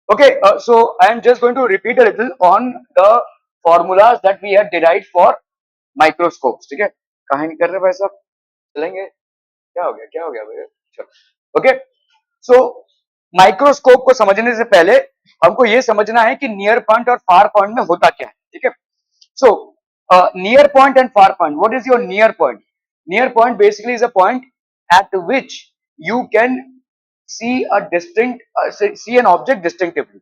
Okay, so I am just going to repeat a little on the formulas that we had derived for microscopes. ठीक है, कहां नहीं कर रहे भाई साहब, चलेंगे, क्या हो गया भैया, चलो। ओके, सो माइक्रोस्कोप को समझने से पहले हमको ये समझना है कि नियर पॉइंट और फार पॉइंट में होता क्या है। ठीक है, so near point and far point, what is your near point? Near point basically is a point at which you can see a distinct see an object distinctively.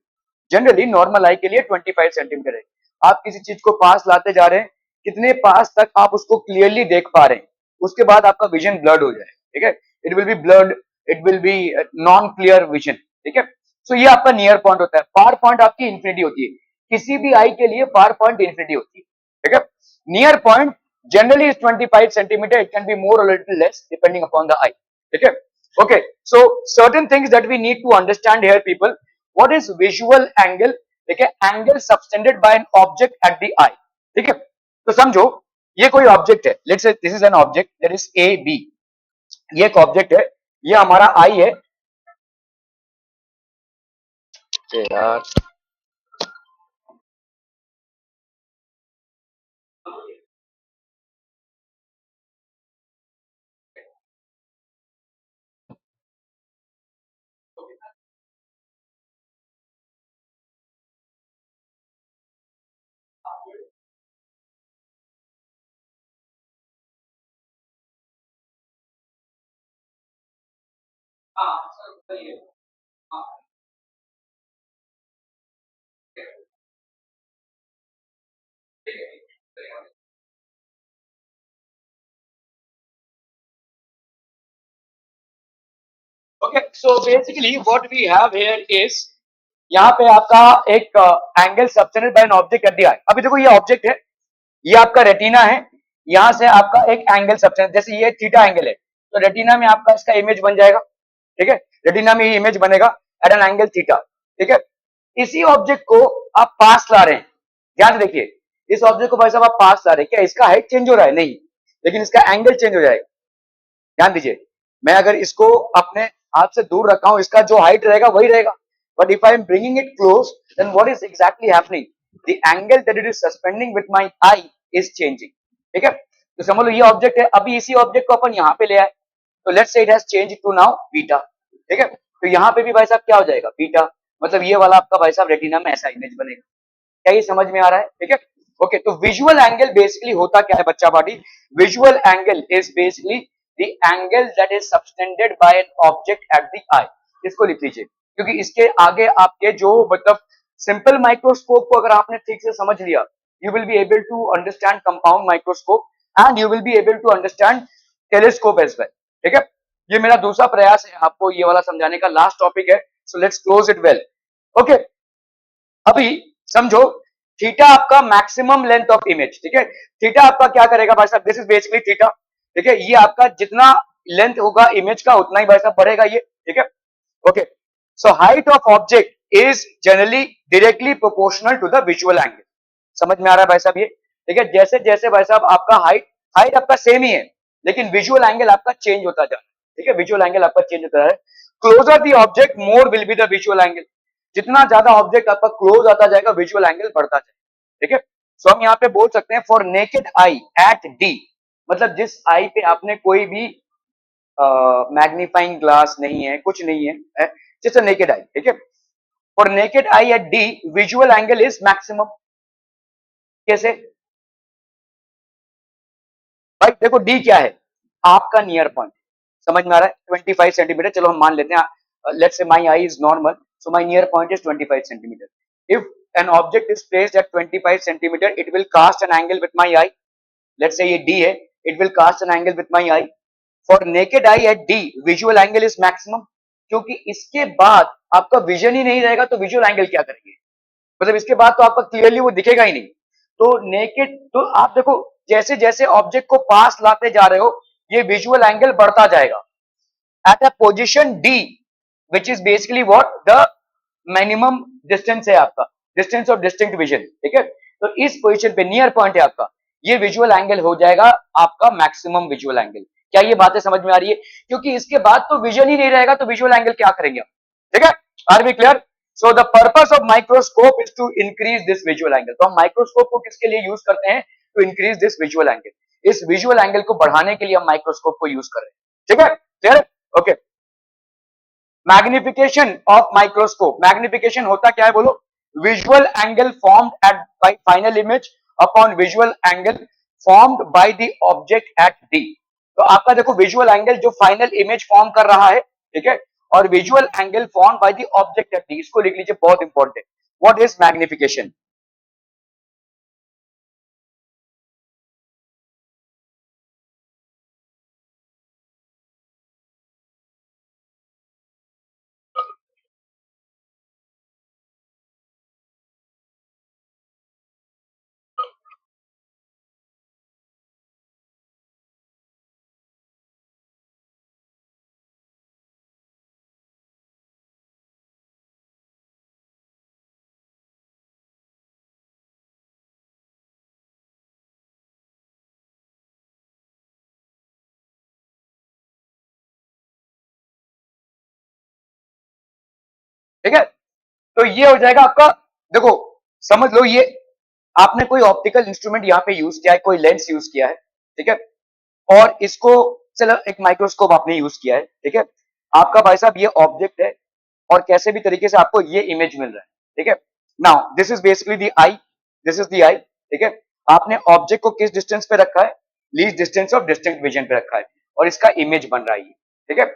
Generally normal eye के लिए 25 centimetre है। आप किसी चीज को पास लाते जा रहे हैं, कितने पास तक आप उसको क्लियरली देख पा रहे हैं, उसके बाद आपका विजन ब्लर्ड हो जाए। ठीक है, it will B blurred, it will B non clear vision. ठीक है, सो ये आपका नियर पॉइंट होता है। फार पॉइंट आपकी इंफिनिटी होती है, किसी भी आई के लिए फार पॉइंट इंफिनिटी होती है। ठीक है, near point generally is 25 centimeter, it can be more or a little less depending upon the eye. Okay, okay, so certain things that we need to understand here people. What is visual angle? ठीक है, angle subtended by an object at the eye. ठीक है, तो समझो ये कोई object है, let's say this is an object that is A B, ये एक ऑब्जेक्ट है, ये हमारा आई है यार। Okay, so basically what we have here is, यहाँ पे आपका एक angle subtended by an object at the eye. अभी देखो ये ऑब्जेक्ट है, ये आपका रेटिना है, यहां से आपका एक एंगल सबटेंडेड, जैसे ये थीटा एंगल है, तो रेटिना में आपका इसका इमेज बन जाएगा। ठीक है, रेटिना में ये इमेज बनेगा एट एन एंगल थीटा। ठीक है, इसी ऑब्जेक्ट को आप पास ला रहे हैं, ध्यान से देखिए, इस ऑब्जेक्ट को भाई साहब आप पास ला रहे हैं, क्या इसका हाइट चेंज हो रहा है? नहीं, लेकिन इसका एंगल चेंज हो जाएगा। ध्यान दीजिए, मैं अगर इसको अपने हाथ से दूर रखा हूं, इसका जो हाइट रहेगा वही रहेगा, but if I am bringing it close, then what is exactly happening, the angle that it is suspending with my eye is changing. ठीक है, तो समझ लो ये ऑब्जेक्ट है, अभी इसी ऑब्जेक्ट को अपन यहाँ पे ले आए, तो let's say it has change to now beta. ठीक है, तो यहाँ पे भी भाई साहब क्या हो जाएगा? बीटा, मतलब ये वाला आपका भाई साहब रेटिना में ऐसा इमेज बनेगा। क्या ये समझ में आ रहा है? ठीक है, ओके, तो विजुअल एंगल बेसिकली होता क्या है बच्चा party? Visual angle is basically the angle that is subtended by an object at the eye. इसको लिख लीजिए, क्योंकि इसके आगे आपके जो मतलब सिंपल माइक्रोस्कोप को अगर आपने ठीक से समझ लिया, you will be able to understand compound microscope and you will be able to understand telescope as well. ठीक है, ये मेरा दूसरा प्रयास है आपको ये वाला समझाने का, लास्ट टॉपिक है, so let's close it well. Okay, अभी समझो थीटा आपका मैक्सिमम लेंथ ऑफ इमेज। ठीक है, थीटा आपका क्या करेगा भाई साहब? This is basically theta. ठीक है, ये आपका जितना लेंथ होगा इमेज का उतना ही भाई साहब बढ़ेगा ये। ठीक है, okay, so height of object is generally directly proportional to the visual angle. समझ में आ रहा है भाई साहब ये? ठीक है, जैसे जैसे भाई साहब आपका हाइट हाइट आपका सेम ही है, लेकिन विजुअल एंगल आपका चेंज होता जा रहा है। ठीक है, विजुअल एंगल आपका चेंज होता है, closer the object more will be the visual angle. जितना ज्यादा ऑब्जेक्ट आपका क्लोज आता जाएगा विजुअल एंगल बढ़ता जाएगा। ठीक है, सो हम यहाँ पे बोल सकते हैं for naked eye at D, मतलब जिस आई पे आपने कोई भी मैग्नीफाइंग ग्लास नहीं है, कुछ नहीं है, जस्ट अ नेकेड आई। ठीक है, for naked eye at D visual angle is maximum. कैसे भाई? देखो डी क्या है? आपका नियर पॉइंट। समझ में आ रहा है? 25 सेंटीमीटर, चलो हम मान लेते हैं, let's say my eye is normal, so my near point is 25 centimetre. If an object is placed at 25 centimeter, it will cast an angle with my eye. Let's say ये D है, it will cast an angle with my eye. For naked eye at D, visual angle is maximum. क्योंकि इसके बाद आपका vision ही नहीं रहेगा तो visual angle क्या करेंगे? मतलब इसके बाद तो आपका क्लियरली वो दिखेगा ही नहीं। तो नेकेड, तो आप देखो जैसे जैसे ऑब्जेक्ट को पास लाते जा रहे हो ये विजुअल एंगल बढ़ता जाएगा at a position D, which is basically what the minimum distance है आपका, डिस्टेंस ऑफ डिस्टिंक्ट विजन। ठीक है, तो इस पोजीशन पे नियर पॉइंट है आपका, ये विजुअल एंगल हो जाएगा आपका मैक्सिमम विजुअल एंगल। क्या ये बातें समझ में आ रही है? क्योंकि इसके बाद तो विजन ही नहीं रहेगा तो विजुअल एंगल क्या करेंगे हम? ठीक है, are we clear? So the purpose of microscope is to increase this visual angle. तो हम माइक्रोस्कोप को किसके लिए यूज करते हैं? To increase this visual angle. इस विजुअल एंगल को बढ़ाने के लिए हम माइक्रोस्कोप को यूज कर रहे हैं। ठीक है, clear? Okay. Magnification of microscope, magnification होता क्या है बोलो? Visual angle formed at bye final image upon visual angle formed by the object at D. तो आपका देखो विजुअल एंगल जो फाइनल इमेज फॉर्म कर रहा है, ठीक है, और visual angle form by the object at D, इसको लिख लीजिए, बहुत इंपॉर्टेंट है। What is magnification? ठीक है, तो ये हो जाएगा आपका, देखो समझ लो, ये आपने कोई ऑप्टिकल इंस्ट्रूमेंट यहाँ पे यूज किया है, कोई लेंस यूज किया है, ठीक है, और इसको, चलो एक माइक्रोस्कोप आपने यूज किया है, ठीक है, आपका भाई साहब ये ऑब्जेक्ट है और कैसे भी तरीके से आपको ये इमेज मिल रहा है, ठीक है। Now this is basically the eye, this is the eye, ठीक है। आपने ऑब्जेक्ट को किस डिस्टेंस पे रखा है? Least distance of distinct vision पे रखा है, और इसका इमेज बन रहा है ये, ठीक है।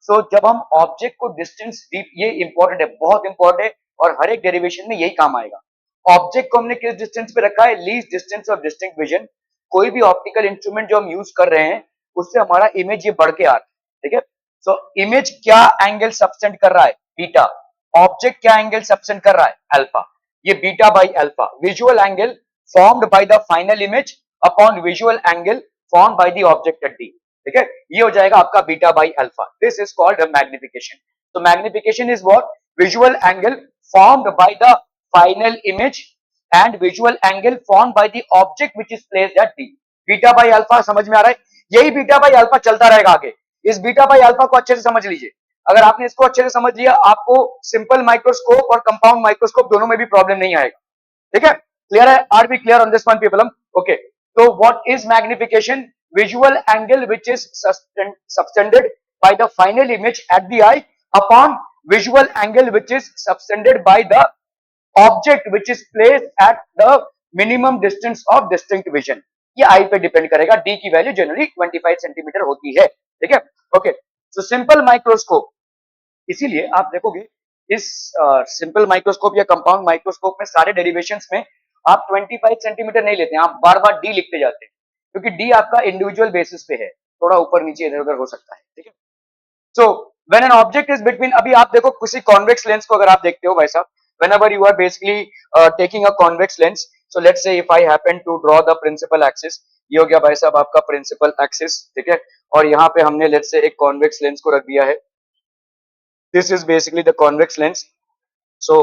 सो जब हम ऑब्जेक्ट को डिस्टेंस डीप, ये इंपॉर्टेंट है, बहुत इंपॉर्टेंट है, और हर एक डेरिवेशन में यही काम आएगा। ऑब्जेक्ट को हमने किस डिस्टेंस पे रखा है? Least distance of distinct vision. कोई भी ऑप्टिकल इंस्ट्रूमेंट जो हम यूज कर रहे हैं, उससे हमारा इमेज ये बढ़ के आ रहा है, ठीक है। सो इमेज क्या एंगल सबसेंड कर रहा है? बीटा। ऑब्जेक्ट क्या एंगल सबसेंड कर रहा है? अल्फा। ये beta by alpha, visual angle formed by the final image upon visual angle formed by the object at D, ठीक है, ये हो जाएगा आपका beta by alpha. This is called magnification. तो magnification is what? Visual angle formed by the final image and visual angle formed by the object which is placed at D. Beta by alpha समझ में आ रहा है? यही beta by alpha चलता रहेगा आगे। इस बीटा बाई अल्फा को अच्छे से समझ लीजिए। अगर आपने इसको अच्छे से समझ लिया, आपको सिंपल माइक्रोस्कोप और कंपाउंड माइक्रोस्कोप दोनों में भी प्रॉब्लम नहीं आएगा, ठीक है। क्लियर है? Are B clear on this one people? Okay, तो what is magnification? visual angle which is subtended by the final image at the eye upon visual angle which is subtended by the object which is placed at the minimum distance of distinct vision। ये आई पे depend करेगा। D की value generally 25 centimetre होती है, ठीक है। Okay, so simple microscope, इसीलिए आप देखोगे इस सिंपल माइक्रोस्कोप या कंपाउंड माइक्रोस्कोप में सारे डेरिवेशंस में आप 25 सेंटीमीटर नहीं लेते हैं, आप बार बार डी लिखते जाते हैं, क्योंकि डी आपका इंडिविजुअल बेसिस पे है, थोड़ा ऊपर नीचे इधर उधर हो सकता है, ठीक है। So when an object is between, अभी आप देखो किसी कॉन्वेक्स लेंस को अगर आप देखते हो भाई साहब, whenever you are basically taking a convex lens, so let's say if I happen to draw the principal axis, ये हो गया भाई साहब आपका प्रिंसिपल एक्सिस, ठीक है, और यहाँ पे हमने लेट्स से एक कॉन्वेक्स लेंस को रख दिया है। This is basically the convex lens. So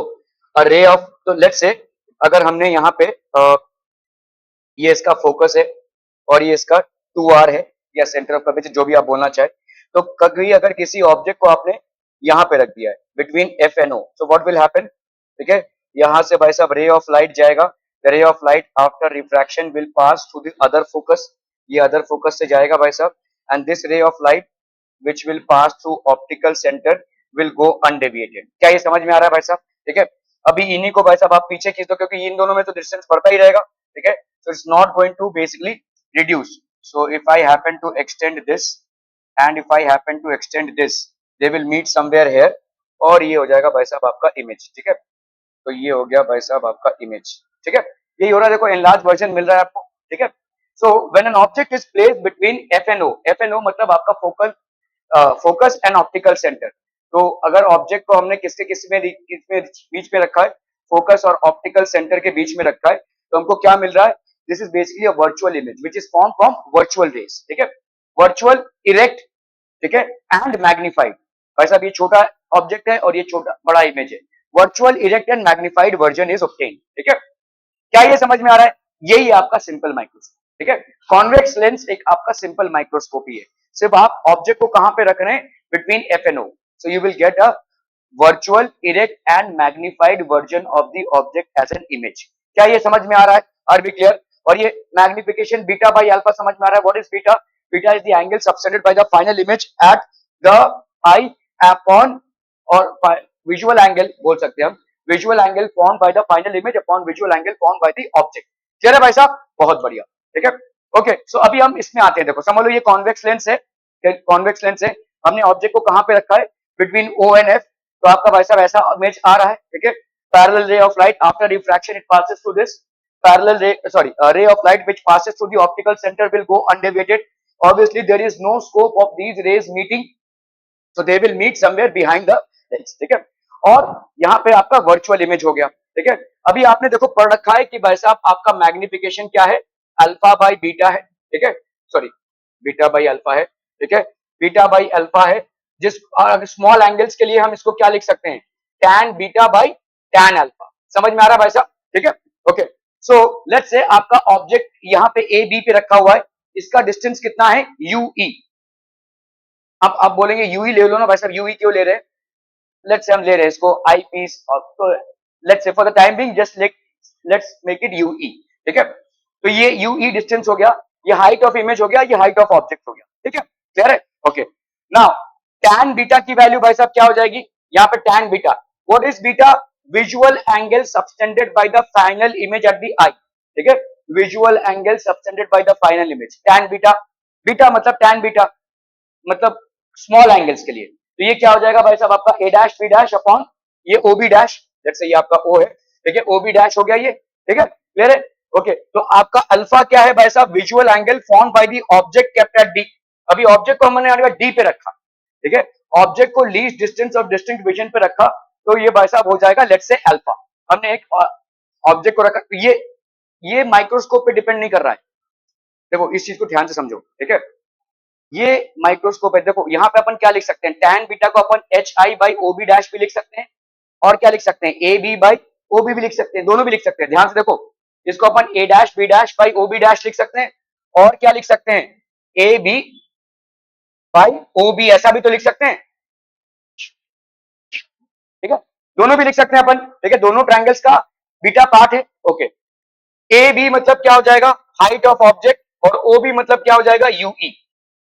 a ray of, तो लेट्स से अगर हमने यहाँ पे ये इसका फोकस है और ये इसका 2R है, या सेंटर ऑफ कर्वेचर, जो भी आप बोलना चाहे, तो कभी अगर किसी ऑब्जेक्ट को आपने यहाँ पे रख दिया है between F and O, so what will happen, ठीक है, यहाँ से भाई साहब रे ऑफ लाइट जाएगा, the ray of light after refraction will pass through the other focus, ये अदर फोकस से जाएगा भाई साहब, and this ray of light which will pass through optical center will go undeviated। क्या ये समझ में आ रहा है भाई साहब? ठीक है, अभी इन्हीं को भाई साहब आप पीछे खींच दो, क्योंकि इन दोनों में तो डिस्टेंस बढ़ता ही रहेगा, ठीक है, so it's not going to basically reduce। so if I happen to extend this and if I happen to extend this, they will meet somewhere here, और ये हो जाएगा भाई साहब आपका इमेज, ठीक है। तो ये हो गया भाई साहब आपका इमेज, ठीक है, यही हो रहा है, देखो एनलार्ज वर्जन मिल रहा है आपको, ठीक है। So when an object is placed between F and O, F and O मतलब आपका focal focus and optical centre. तो अगर ऑब्जेक्ट को हमने किसके किसमें बीच में रखा है, फोकस और ऑप्टिकल सेंटर के बीच में रखा है, तो हमको क्या मिल रहा है? This is basically a virtual image which is form from virtual rays, ठीक है, वर्चुअल, इरेक्ट, ठीक है, एंड मैग्निफाइड। भाई साहब ये छोटा ऑब्जेक्ट है और ये छोटा बड़ा इमेज है, virtual, erect and magnified version is obtain, ठीक है। क्या ये समझ में आ रहा है? यही आपका सिंपल माइक्रोस्कोप, ठीक है। कॉन्वेक्स लेंस एक आपका सिंपल माइक्रोस्कोप ही है, सिर्फ आप ऑब्जेक्ट को कहां पे रख रहे हैं? Between F and O, so you will get a virtual erect and magnified version of the object as an image. क्या ये समझ में आ रहा है? Are B clear? और ये मैग्निफिकेशन बीटा बाई अल्फा समझ में आ रहा है? What is beta? Beta is the angle subtended by the final image at the I upon, और विजुअल एंगल बोल सकते हैं हम, visual angle form by the final image upon visual angle form by the object. Clear है भाई साहब? बहुत बढ़िया, ठीक है। ओके, सो अभी हम इसमें आते हैं। देखो समझ लो ये कॉन्वेक्स लेंस है, कॉन्वेक्स लेंस है, हमने ऑब्जेक्ट को कहां पे रखा है? Between O and F. तो आपका भाई साहब ऐसा इमेज आ रहा है, ठीक है। पैरेलल रे of light after refraction it passes through this parallel ray, sorry, a ray of light which passes through the optical center will go undeviated. Obviously there is no scope of these rays meeting, so they will meet somewhere behind the lens, ठीक है। और यहाँ पे आपका virtual image हो गया, ठीक है। अभी आपने देखो पढ़ रखा है कि भाई साहब आपका मैग्निफिकेशन क्या है? अल्फा बाई बीटा है, ठीक है, सॉरी बीटा बाई अल्फा है, ठीक है, बीटा बाई अल्फा है। जिस स्मॉल एंगल्स के लिए हम इसको क्या लिख सकते हैं? Tan beta by tan alpha. समझ में आ रहा है भाई साहब? ठीक है, ओके। सो लेट्स से आपका ऑब्जेक्ट यहाँ पे ए बी पे रखा हुआ है, इसका डिस्टेंस कितना है? यू ई। अब आप बोलेंगे यू ई ले लो ना भाई साहब, यू ई क्यों ले रहे हैं? लेट्स से हम ले रहे हैं इसको आई पीस, तो लेट्स से for the time being just let's make it you ई, ठीक है। तो ये यू ई डिस्टेंस हो गया, ये हाइट ऑफ इमेज हो गया, ये हाइट ऑफ ऑब्जेक्ट हो गया, ठीक है, क्लियर है? ओके, नाउ tan बीटा की वैल्यू भाई साहब क्या हो जाएगी? यहाँ पे tan beta, what is beta? Visual angle subtended by the final image at the eye, ठीक है, visual angle subtended by the final image, tan beta. Beta मतलब tan बीटा मतलब स्मॉल एंगल्स के लिए, तो ये क्या हो जाएगा भाई साहब? आपका ए डैश बी डैश अपॉन ये ओ बी डैश, जैसे ये आपका ओ है, ठीक है, ओ बी डैश हो गया ये, ठीक है, क्लियर है? ओके, तो आपका अल्फा क्या है भाई साहब? Visual angle form by the object kept at D. अभी ऑब्जेक्ट को हमने डी पे रखा, ठीक है, ऑब्जेक्ट को least distance of distinct vision पे रखा, तो ये भाई साहब हो जाएगा लेट्स से अल्फा। हमने एक ऑब्जेक्ट को रखा, तो ये माइक्रोस्कोप पे डिपेंड नहीं कर रहा है। देखो इस चीज को ध्यान से समझो, ठीक है, ये माइक्रोस्कोप है। देखो यहाँ पे अपन क्या लिख सकते हैं? tan बीटा को अपन H I by O B dash भी लिख सकते हैं, और क्या लिख सकते हैं? A B by O B भी लिख सकते हैं, दोनों भी लिख सकते हैं। ध्यान से देखो, इसको अपन A dash B dash by O B dash लिख सकते हैं, और क्या लिख सकते हैं? A B by O B, ऐसा भी तो लिख सकते हैं, ठीक है, दोनों भी लिख सकते हैं अपन, ठीक है, दोनों ट्रायंगल्स का बीटा पार्ट है। ओके, ए बी मतलब क्या हो जाएगा? हाइट ऑफ ऑब्जेक्ट, और ओ बी मतलब क्या हो जाएगा? यूई।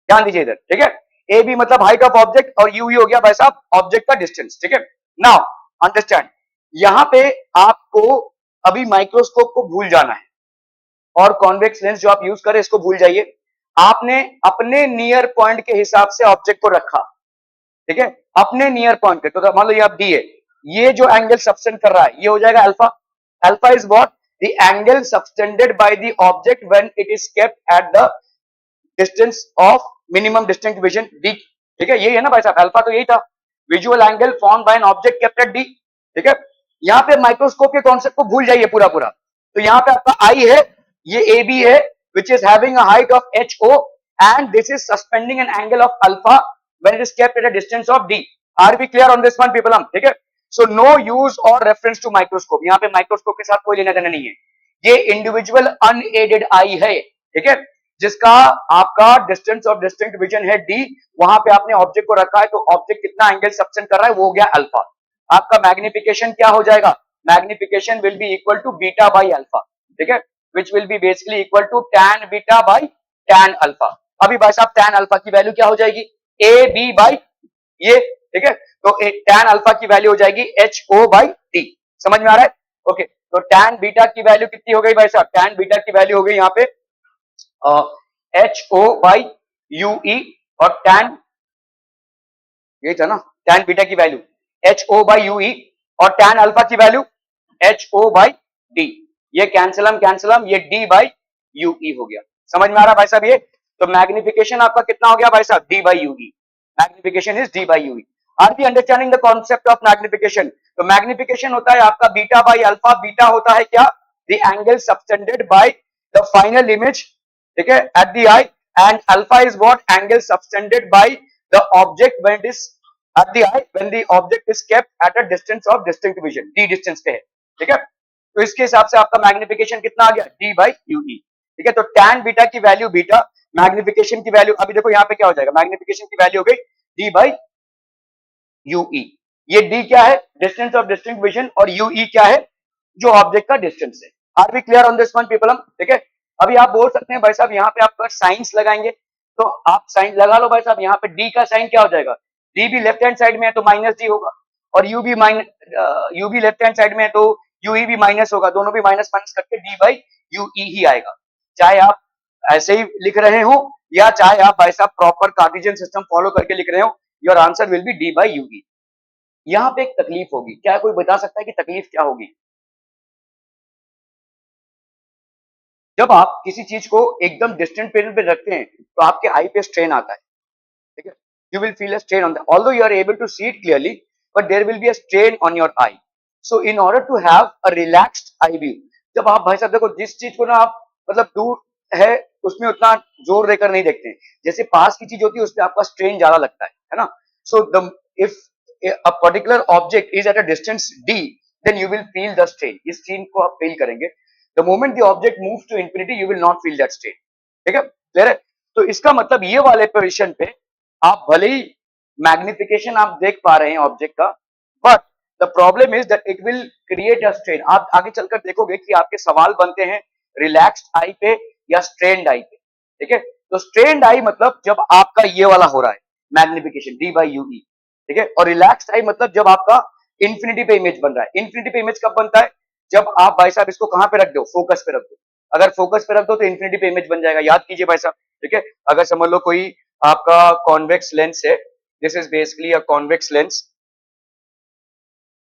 ध्यान दीजिए इधर, ठीक है, ए बी मतलब हाइट ऑफ ऑब्जेक्ट, और यूई हो गया भाई साहब ऑब्जेक्ट का डिस्टेंस, ठीक है। नाउ अंडरस्टैंड, यहां पे आपको अभी माइक्रोस्कोप को भूल जाना है, और कॉन्वेक्स लेंस जो आप यूज करें इसको भूल जाइए। आपने अपने नियर पॉइंट के हिसाब से ऑब्जेक्ट को रखा, ठीक है, अपने नियर पॉइंट पे। तो मान लो ये आप डी है, ये जो एंगल सबटेंड कर रहा है ये हो जाएगा alpha. Alpha is what? The angle subtended by the object when it is kept at the distance of minimum distinct vision D, ठीक है, यही है ना भाई साहब? अल्फा तो यही था, visual angle form by an object kept at D, ठीक है। यहाँ पे माइक्रोस्कोप के कॉन्सेप्ट को भूल जाइए पूरा पूरा। तो यहाँ पे आपका आई है, ये ए बी है, which is having a height of H O, and this is suspending an angle of alpha when it is kept at a distance of d. Are we clear on this one people? हम ठीक है। So no use or reference to microscope, यहाँ पे microscope के साथ कोई लेना देना नहीं है, ये इंडिविजुअल अनएडेड आई है, ठीक है, जिसका आपका डिस्टेंस ऑफ डिस्टिंक्ट विजन है d, वहां पे आपने ऑब्जेक्ट को रखा है, तो ऑब्जेक्ट कितना एंगल सबटेंड कर रहा है वो हो गया अल्फा। आपका मैग्निफिकेशन क्या हो जाएगा? Magnification will be equal to beta by alpha, ठीक है, which will be basically equal to tan beta by tan alpha. अभी भाई साहब tan अल्फा की वैल्यू क्या हो जाएगी? ए बी बाई ये, ठीक है, तो tan अल्फा की वैल्यू हो जाएगी एच ओ बाई टी। समझ में आ रहा है? ओके, तो tan बीटा की वैल्यू कितनी हो गई भाई साहब? tan बीटा की वैल्यू हो गई यहाँ पे H O by U E, और tan ये था ना, tan बीटा की value H O by U E, और tan अल्फा की value H O by D. ये कैंसलम, ये डी बाई यू ई हो गया। समझ में आ रहा भाई साहब? ये तो मैग्निफिकेशन आपका कितना हो गया भाई साहब? D by U E. Magnification is D by U E. Are we understanding the concept of magnification? तो मैग्निफिकेशन होता है आपका बीटा बाई अल्फा। बीटा होता है क्या? The angle subtended by the final image, ठीक है, eight the I, and alpha is what? Angle subtended bye the object when it is at the eye, when the object is kept at a distance of distinct vision, d distance पे है, ठीक है। तो इसके हिसाब से आपका magnification कितना आ गया? d by ue, ठीक है। तो tan बीटा की वैल्यू बीटा, मैग्निफिकेशन की वैल्यू, अभी देखो यहाँ पे क्या हो जाएगा? मैग्निफिकेशन की वैल्यू हो गई d by ue, ये डी क्या है, डिस्टेंस ऑफ डिस्टिंक्ट विजन, और यूई क्या है, जो ऑब्जेक्ट का डिस्टेंस है। Are we clear on this one people? हम ठीक है। अभी आप बोल सकते हैं भाई साहब यहाँ पे आपका साइंस लगाएंगे, तो आप साइन लगा लो भाई साहब। यहाँ पे डी का साइन क्या हो जाएगा, डी भी लेफ्ट हैंड साइड में है तो माइनस डी होगा, और यू भी लेफ्ट हैंड साइड में है तो यूई भी माइनस होगा, दोनों भी माइनस माइनस करके डी बाई यूई ही आएगा। चाहे आप ऐसे ही लिख रहे हो या चाहे आप भाई साहब प्रॉपर कार्टेशियन सिस्टम फॉलो करके लिख रहे हो, your answer will be D by UE. यहाँ पे एक तकलीफ होगी, क्या कोई बता सकता है कि तकलीफ क्या होगी? जब आप किसी चीज को एकदम डिस्टेंट प्लेन पे रखते हैं तो आपके आई पे स्ट्रेन आता है, ठीक है। You will feel a strain on that, although you are able to see it clearly, but there will be a strain on your eye. So in order to have a relaxed eye view, जब आप भाई साहब देखो जिस चीज को ना आप मतलब दूर है उसमें उतना जोर देकर नहीं देखते हैं, जैसे पास की चीज होती है उसमें आपका स्ट्रेन ज्यादा लगता है ना। So the if a particular object is at a distance d, then you will feel the strain, इस strain को आप फील करेंगे। the moment the object moves to infinity you will not feel that strain, ठीक है, clear है। तो इसका मतलब ये वाले पोजीशन पे आप भले ही मैग्निफिकेशन आप देख पा रहे हैं ऑब्जेक्ट का, but the problem is that it will create a strain. आप आगे चलकर देखोगे कि आपके सवाल बनते हैं रिलैक्स्ड आई पे या स्ट्रेन्ड आई पे, ठीक है। तो स्ट्रेन्ड आई मतलब जब आपका ये वाला हो रहा है मैग्निफिकेशन डी बाई यू, ठीक है, और रिलैक्स टाइम मतलब जब आपका इंफिनिटी पे इमेज बन रहा है। इंफिनिटी पे इमेज कब बनता है, जब आप भाई साहब इसको कहां पे रख दो, फोकस पे रख दो। अगर फोकस पे रख दो तो इंफिनिटी पे इमेज बन जाएगा, याद कीजिए भाई साहब, ठीक है। अगर समझ लो कोई आपका कॉन्वेक्स लेंस है, this is basically a convex lens,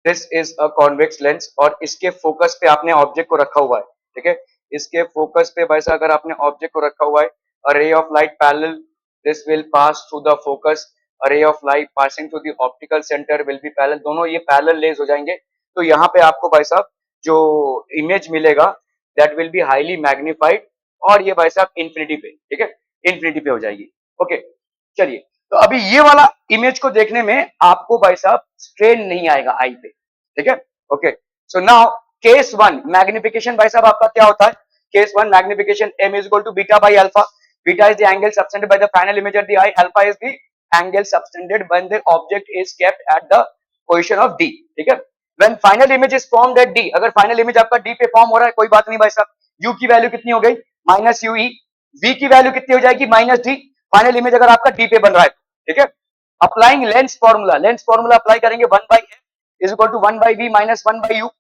this is a convex lens, और इसके फोकस पे आपने ऑब्जेक्ट को रखा हुआ है, ठीक है। इसके फोकस पे भाई साहब अगर आपने ऑब्जेक्ट को रखा हुआ है, a ray of light parallel, this will pass through the focus, a ray of light passing through the optical center will be parallel, दोनों ये पैरेलल रेज हो जाएंगे। तो यहाँ पे आपको भाई साहब जो इमेज मिलेगा that will be highly magnified, और ये भाई साहब इंफिनिटी पे, ठीक है, इंफिनिटी पे हो जाएगी। ओके, चलिए, तो अभी ये वाला इमेज को देखने में आपको भाई साहब स्ट्रेन नहीं आएगा आई पे, ठीक है। Okay, so now case one magnification भाई साहब आपका क्या होता है, case one magnification m is equal to beta by alpha, beta is the angle subtended by the final image at the eye, alpha is the angle subtended when the object is kept at the position of d, ठीक है। when final image is formed at d, अगर final image आपका d पे form हो रहा है कोई बात नहीं भाई साहब, u की वैल्यू कितनी हो गई माइनस यूई, v की वैल्यू कितनी हो जाएगी माइनस डी, फाइनल इमेज अगर आपका डी पे बन रहा है, ठीक है। Applying lens formula, lens formula apply करेंगे, 1 by F is equal to 1 by V minus 1 by U.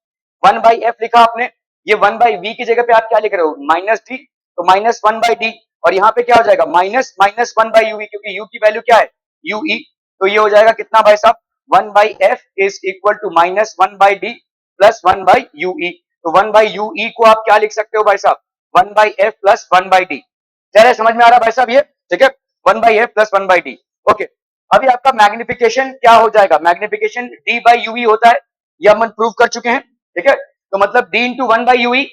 1 by F लिखा आपने, ये 1 बाई वी की जगह पे आप क्या लिख रहे हो माइनस डी, तो माइनस 1 बाई डी, और यहाँ पे क्या हो जाएगा माइनस माइनस 1 बाई यूवी, क्योंकि यू की वैल्यू क्या है यूई, तो ये हो जाएगा कितना भाई साहब 1 by F is equal to minus 1 by D plus 1 by UE. तो 1 बाई यूई को आप क्या लिख सकते हो भाई साहब 1 by F plus 1 by D, चलिए समझ में आ रहा है भाई साहब ये, ठीक है, 1 by F plus 1 by D. Okay, अभी आपका मैग्निफिकेशन क्या हो जाएगा, मैग्निफिकेशन डी बाई यूवी होता है, ये हम प्रूव कर चुके हैं, ठीक है। तो मतलब डी इंटू 1 बाई यूवी,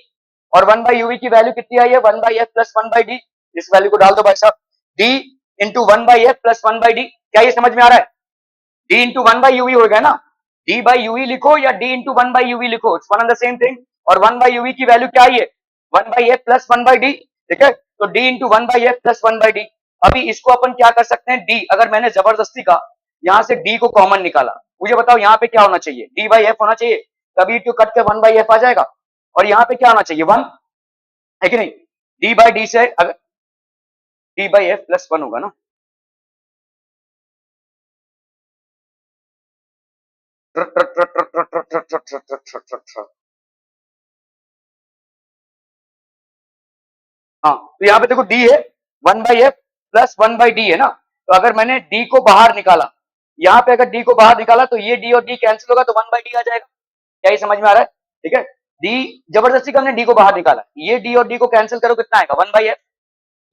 और 1 बाई यूवी की वैल्यू कितनी आई है 1 by F plus 1 by D, इस वैल्यू को डाल दो भाई साहब, D into 1 by F plus 1 by D, क्या ये समझ में आ रहा है, डी इंटू 1 बाई यूवी हो गया ना, डी बाई यूवी लिखो या डी इंटू 1 बाई यूवी लिखो, it's one and the same thing, और 1 बाई यूवी की वैल्यू क्या आई है 1 by F plus 1 by D, ठीक है। तो D into 1 by F plus 1 by D, अभी इसको अपन क्या कर सकते हैं, डी अगर मैंने जबरदस्ती का यहां से डी को कॉमन निकाला, मुझे बताओ यहाँ पे क्या होना चाहिए, डी बाई एफ होना चाहिए, तभी टू कट के 1 बाई एफ आ जाएगा, और यहाँ पे क्या होना चाहिए 1, है कि नहीं, डी बाई डी से अगर डी बाई एफ प्लस 1 होगा ना, हाँ, तो यहाँ पे देखो डी है 1 by F plus 1 by D है ना, तो अगर मैंने डी को बाहर निकाला, यहाँ पे अगर डी को बाहर निकाला तो ये डी और डी कैंसिल होगा तो 1 बाई डी आ जाएगा, क्या ये समझ में आ रहा है, ठीक है। डी जबरदस्ती का हमने डी को बाहर निकाला, ये डी और डी को कैंसिल करो कितना आएगा 1 बाई एफ,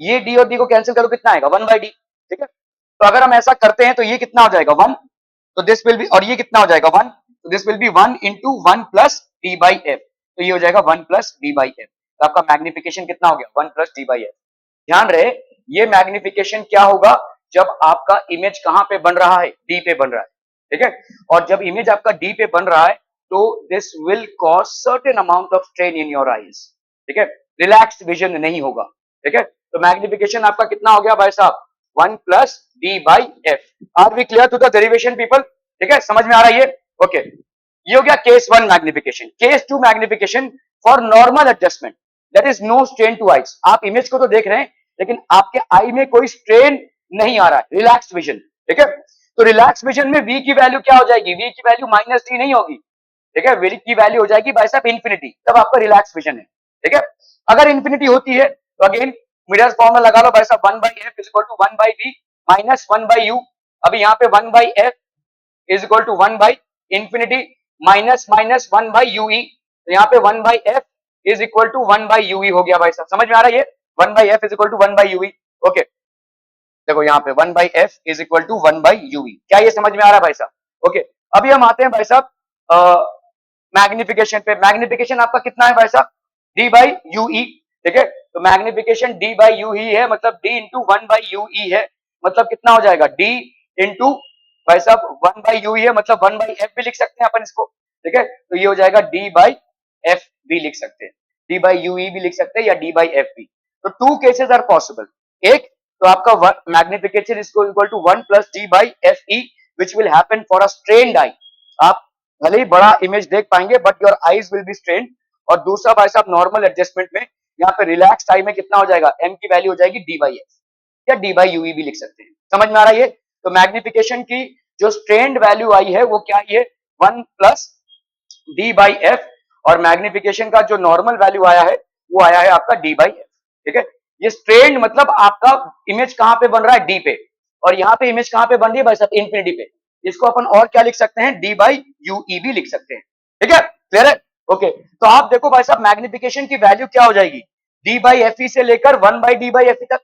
ये डी और डी को कैंसिल करो कितना आएगा 1 बाई डी, ठीक है। तो अगर हम ऐसा करते हैं तो ये कितना हो जाएगा 1, तो दिस विल बी, और ये कितना हो जाएगा 1, तो this will B 1 into 1 plus D by F, तो ये हो जाएगा 1 प्लस डी बाई एफ, तो आपका मैग्निफिकेशन कितना हो गया 1 प्लस डी बाई एफ। ध्यान रहे ये मैग्निफिकेशन क्या होगा जब आपका इमेज कहां पे बन रहा है डी पे बन रहा है, ठीक है, और जब इमेज आपका डी पे बन रहा है तो this will cause certain amount of strain in your eyes, ठीक है, रिलैक्स्ड विजन नहीं होगा, ठीक है। तो मैग्निफिकेशन आपका कितना हो गया भाई साहब 1 plus D by F. Are we clear to the derivation people? ठीक है, समझ में आ रहा है ये? ओके, ये हो गया case 1 magnification. Case 2 magnification for normal adjustment, that is no strain to eyes. आप इमेज को तो देख रहे हैं लेकिन आपके आई में कोई स्ट्रेन नहीं आ रहा है, रिलैक्स विजन। ठीक है, तो रिलैक्स विजन में v की वैल्यू क्या हो जाएगी? v की वैल्यू -d नहीं होगी। ठीक है, v की वैल्यू हो जाएगी भाई साहब इंफिनिटी, तब आपका रिलैक्स विजन है। ठीक है, अगर इंफिनिटी होती है तो अगेन मिरर फॉर्मूला लगा लो भाई साहब, 1/f is equal to 1/v minus 1/u। अभी यहाँ पे 1/f is equal to 1 infinity minus minus 1/ue, तो यहाँ पे 1/f is equal to 1/ue हो गया भाई साहब। समझ में आ रहा है ये? 1/f is equal to 1/ue। Okay, देखो यहाँ पे 1/f is equal to 1/ue। क्या ये समझ में आ रहा है भाई साहब? ओके, अभी हम आते हैं भाई साहब मैग्निफिकेशन पे। मैग्निफिकेशन आपका कितना है भाई साहब? d/ue। ठीक है, तो मैग्निफिकेशन d/ue है, मतलब d इंटू 1/ue है, मतलब कितना हो जाएगा? d इंटू भाई साहब 1/ue है, मतलब 1/f भी लिख सकते हैं अपन इसको। ठीक है, तो ये हो जाएगा d/f भी लिख सकते हैं, d/ue भी लिख सकते हैं या d/f भी। तो टू केसेस आर पॉसिबल। एक तो आपका magnification is equal to 1 plus d/fe which will happen for a strained eye. आप भले ही बड़ा इमेज देख पाएंगे but your eyes will be strained. और दूसरा भाई साहब नॉर्मल एडजस्टमेंट में यहाँ पे रिलैक्स आई में कितना हो जाएगा? m की वैल्यू हो जाएगी d/f या d/ue भी लिख सकते हैं। समझ में आ रहा है ये? तो मैग्निफिकेशन की जो स्ट्रेन्ड वैल्यू आई है वो क्या आई है? 1 प्लस d/f, और मैग्निफिकेशन का जो नॉर्मल वैल्यू आया है वो आया है आपका d/f। ठीक है, ये स्ट्रेन्ड मतलब आपका इमेज कहां पे बन रहा है? d पे, और यहाँ पे इमेज कहां पे बन रही है भाई साहब? इंफिनिटी पे। इसको अपन और क्या लिख सकते हैं? d/ue भी लिख सकते हैं। ठीक है, क्लियर है? ओके, तो आप देखो भाई साहब मैग्निफिकेशन की वैल्यू क्या हो जाएगी? d/fe से लेकर 1/d/fe तक।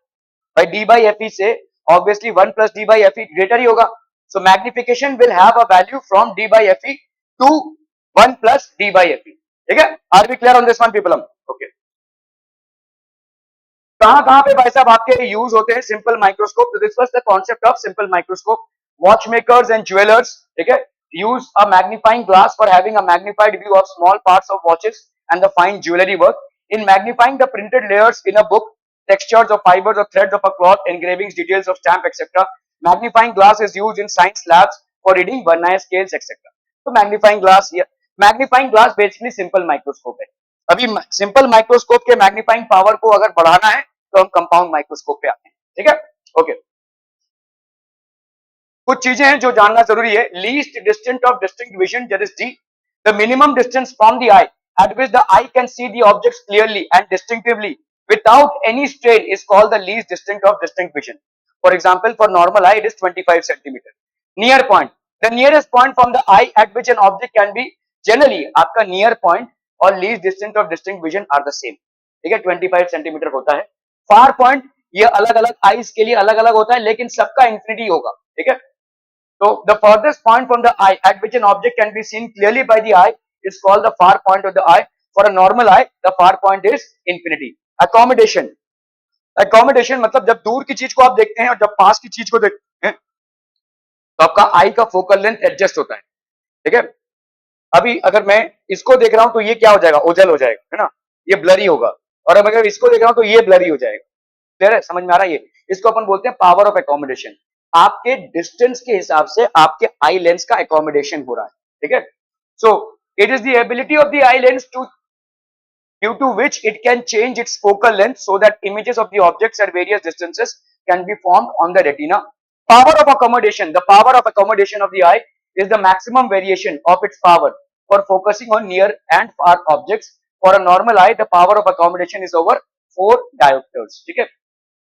भाई d/fe से ऑब्वियसली 1 प्लस d/fe ग्रेटर ही होगा। So magnification will have a value from d/fe to 1 plus d/fe। ठीक है, are we clear on this one people? Okay, कहां पे भाई साहब आपके यूज होते हैं सिंपल माइक्रोस्कोप? तो this was the concept of simple microscope. Watch makers and jewellers, ठीक है, use a magnifying glass for having a magnified view of small parts of watches and the fine jewelry work. In magnifying the printed layers in a book, textures of fibers or threads of a cloth, engravings, details of stamp, etc. Magnifying glass is used in science labs for reading vernier scales, etc. तो magnifying glass, magnifying glass basically simple microscope है। अभी simple microscope के magnifying power को अगर बढ़ाना है तो हम कंपाउंड माइक्रोस्कोप पे आते हैं। ठीक है, ओके, कुछ चीजें हैं जो जानना जरूरी है। Least distance of distinct vision, that is D, the minimum distance from the I at which the eye can see the objects clearly and distinctively without any strain is called the least distinct of distinct vision. For example, for normal eye it is 25 centimeter. Near point, the nearest point from the eye at which an object can be, generally आपका near point और least distant of distinct vision are the same. ठीक है, 25 centimetre होता है। far point ये अलग अलग eyes के लिए अलग अलग होता है लेकिन सबका इंफिनिटी होगा। ठीक है, so the furthest point from the eye at which an object can be seen clearly by the eye is called the far point of the eye. For a normal eye, the far point is infinity. Accommodation, accommodation मतलब जब दूर की चीज को आप देखते हैं और जब पास की चीज को देखते हैं तो आपका आई का फोकल लेंथ एडजस्ट होता है। ठीक है, अभी अगर मैं इसको देख रहा हूं तो ये क्या हो जाएगा? ओझल हो जाएगा, है ना, ये ब्लरी होगा। और अब अगर इसको देख रहा हूं तो ये ब्लरी हो जाएगा। क्लियर है? समझ में आ रहा है ये? इसको अपन बोलते हैं पावर ऑफ एकोमोडेशन। आपके डिस्टेंस के हिसाब से आपके आई लेंस का एकोमोडेशन हो रहा है। ठीक है, so it is the ability of the eye lens to due to which it can change its focal length so that images of the objects at various distances can be formed on the retina. Power of accommodation, the power of accommodation of the eye is the maximum variation of its power for focusing on near and far objects. For a normal eye, the power of accommodation is over 4 diopters. ठीक है,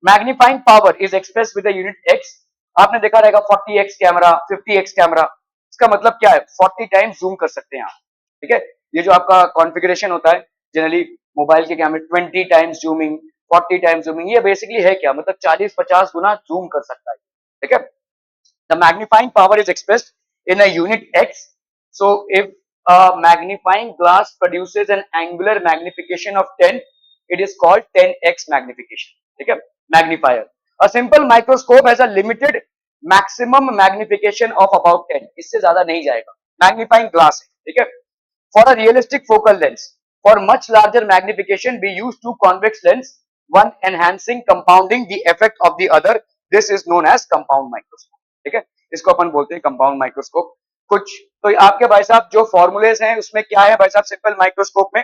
magnifying power is express with the unit x। आपने देखा रहेगा 40x camera, 50x camera, इसका मतलब क्या है? 40 times zoom कर सकते हैं आप। ठीक है, ये जो आपका कॉन्फ़िगरेशन होता है जनरली मोबाइल के कैमरे 20 टाइम्स जूमिंग, 40 टाइम्स जूमिंग, ये बेसिकली है क्या? मतलब 40-50 गुना जूम कर सकता है। ठीक है, the magnifying power is expressed in a unit x। So if a magnifying glass produces an angular magnification of 10, it is called 10x magnification. ठीक है, magnifier. A simple microscope has a limited maximum magnification of about 10, इससे ज्यादा नहीं जाएगा। magnifying glass है। ठीक है, for a realistic focal length, for much larger magnification we use two convex lens, one enhancing compounding the effect of the other. This is known as compound microscope. ठीक है, इसको अपन बोलते हैं compound microscope. कुछ तो आपके भाई साहब जो फॉर्मूलेज हैं उसमें क्या है भाई साहब सिंपल माइक्रोस्कोप में,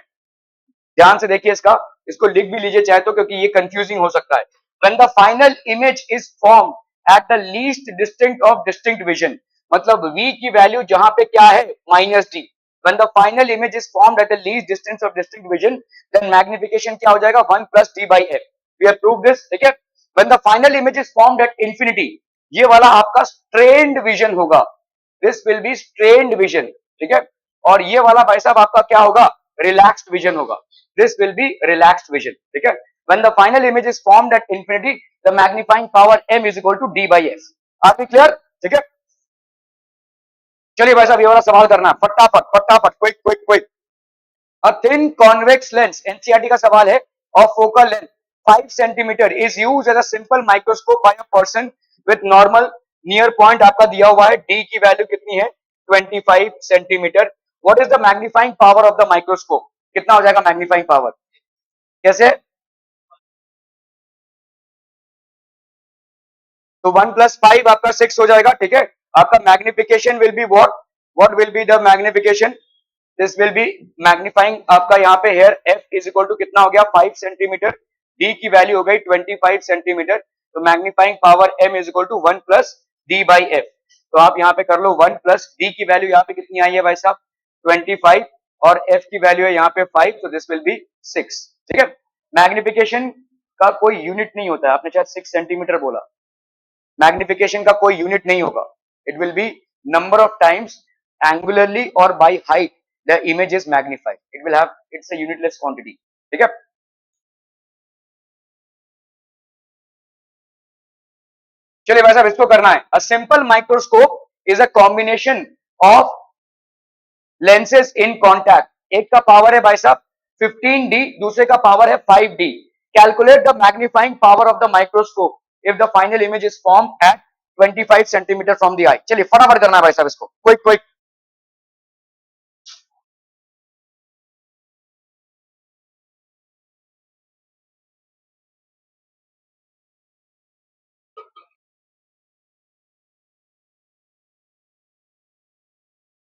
ध्यान से देखिए इसका, इसको लिख भी लीजिए चाहे तो क्योंकि ये कंफ्यूजिंग हो सकता है। When the final image is form at the least distinct of distinct vision, मतलब v की वैल्यू जहां पे क्या है minus D, when the final image is formed at the least distance of distinct vision then magnification क्या हो जाएगा 1 plus D by F. We have proved this, ठीक है। When the final image is formed at infinity, ये वाला आपका strained vision होगा, this will be strained vision, ठीक है। और ये वाला भाई साहब आपका क्या होगा, रिलैक्स्ड विजन होगा, this will be relaxed vision, ठीक है। when the final image is formed at infinity the magnifying power m is equal to d by f। आप भी क्लियर, ठीक है। चलिए भाई साहब ये वाला सवाल करना है फटाफट फटाफट, quick quick quick. a thin convex lens, NCERT का सवाल है, of focal length 5 centimeter is used as a simple microscope by a person with normal near point, आपका दिया हुआ है d की वैल्यू कितनी है 25 centimetre. what is the magnifying power of the microscope, कितना हो जाएगा मैग्नीफाइंग पावर, कैसे, तो 1 प्लस 5 आपका 6 हो जाएगा, ठीक है। आपका magnification will be what will be the magnification, this will be magnifying आपका यहाँ पे here f is equal to कितना हो गया 5 सेंटीमीटर, d की वैल्यू हो गई 25 सेंटीमीटर, तो magnifying power m is equal to 1 plus D by F. तो आप यहाँ पे कर लो 1 प्लस d की वैल्यू यहाँ पे कितनी आई है भाई साहब 25 और f की वैल्यू है यहाँ पे 5, तो दिस विल बी 6, ठीक है। मैग्निफिकेशन का कोई यूनिट नहीं होता है, आपने शायद 6 सेंटीमीटर बोला, मैग्निफिकेशन का कोई यूनिट नहीं होगा, it will be number of times angularly or by height the image is magnified, it will have its a unitless quantity, ठीक है। चलिए भाई साहब इसको करना है, a simple microscope is a combination of lenses in contact, एक का पावर है भाई साहब 15D, दूसरे का पावर है 5D। Calculate the magnifying power of the microscope if the final image is form at 25 centimetre from the eye. चलिए फटाफट करना है भाई साहब इसको, क्विक क्विक।